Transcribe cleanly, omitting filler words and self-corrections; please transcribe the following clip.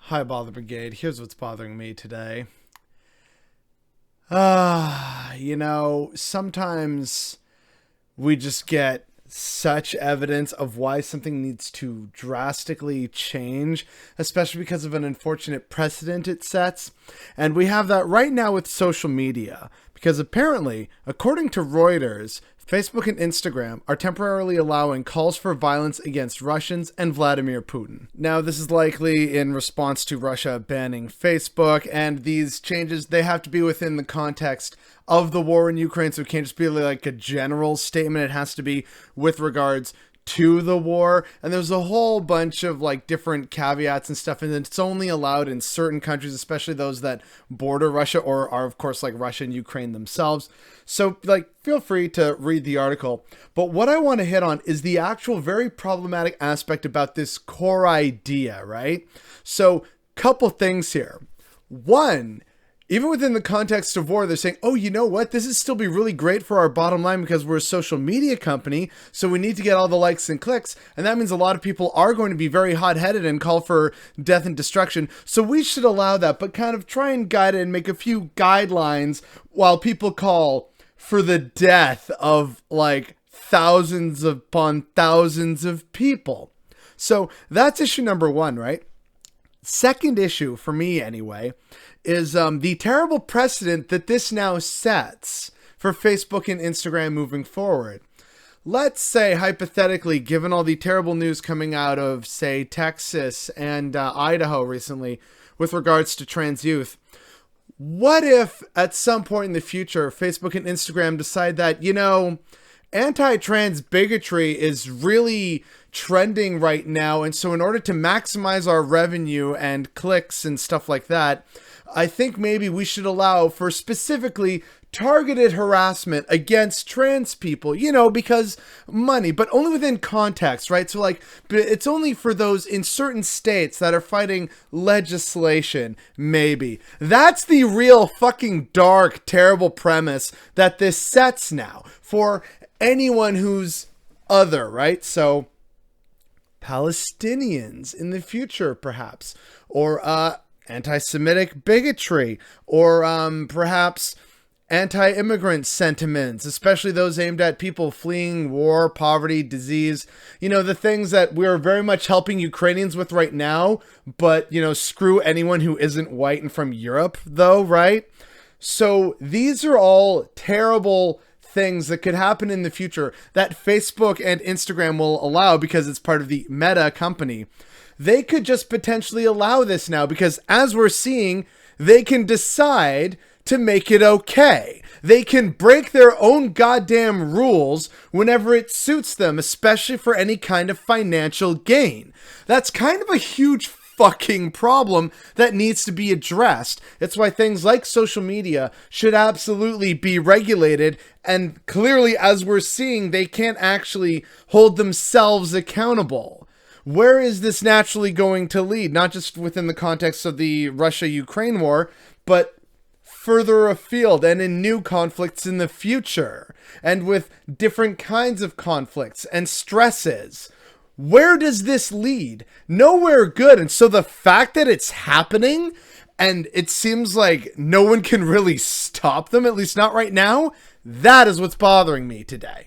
Hi, Bother Brigade. Here's what's bothering me today. Sometimes we just get such evidence of why something needs to drastically change, especially because of an unfortunate precedent it sets. And we have that right now with social media, because apparently, according to Reuters, Facebook and Instagram are temporarily allowing calls for violence against Russians and Vladimir Putin. Now, this is likely in response to Russia banning Facebook, and these changes, they have to be within the context of the war in Ukraine, so it can't just be like a general statement. It has to be with regards to the war, and there's a whole bunch of like different caveats and stuff, and it's only allowed in certain countries, especially those that border Russia or are of course like Russia and Ukraine themselves. So like feel free to read the article, but what I want to hit on is the actual very problematic aspect about this core idea, right? So couple things here. One, even within the context of war, they're saying, oh, you know what? This is still be really great for our bottom line because we're a social media company. So we need to get all the likes and clicks. And that means a lot of people are going to be very hot-headed and call for death and destruction. So we should allow that, but kind of try and guide it and make a few guidelines while people call for the death of like thousands upon thousands of people. So that's issue number one, right? Second issue, for me anyway, is the terrible precedent that this now sets for Facebook and Instagram moving forward. Let's say, hypothetically, given all the terrible news coming out of, say, Texas and Idaho recently with regards to trans youth, what if at some point in the future, Facebook and Instagram decide that, anti-trans bigotry is really trending right now, and so in order to maximize our revenue and clicks and stuff like that, I think maybe we should allow for specifically targeted harassment against trans people, because money, but only within context, right? So like, it's only for those in certain states that are fighting legislation, maybe. That's the real fucking dark, terrible premise that this sets now for anyone who's other, right? So Palestinians in the future, perhaps, or anti-Semitic bigotry, or perhaps anti-immigrant sentiments, especially those aimed at people fleeing war, poverty, disease, the things that we're very much helping Ukrainians with right now, but, screw anyone who isn't white and from Europe, though, right? So these are all terrible things that could happen in the future that Facebook and Instagram will allow because it's part of the Meta company. They could just potentially allow this now because, as we're seeing, they can decide to make it okay. They can break their own goddamn rules whenever it suits them, especially for any kind of financial gain. That's kind of a huge fucking problem that needs to be addressed. It's why things like social media should absolutely be regulated, and clearly, as we're seeing, they can't actually hold themselves accountable. Where is this naturally going to lead? Not just within the context of the Russia-Ukraine war, but further afield and in new conflicts in the future, and with different kinds of conflicts and stresses. Where does this lead? Nowhere good. And so the fact that it's happening and it seems like no one can really stop them, at least not right now, that is what's bothering me today.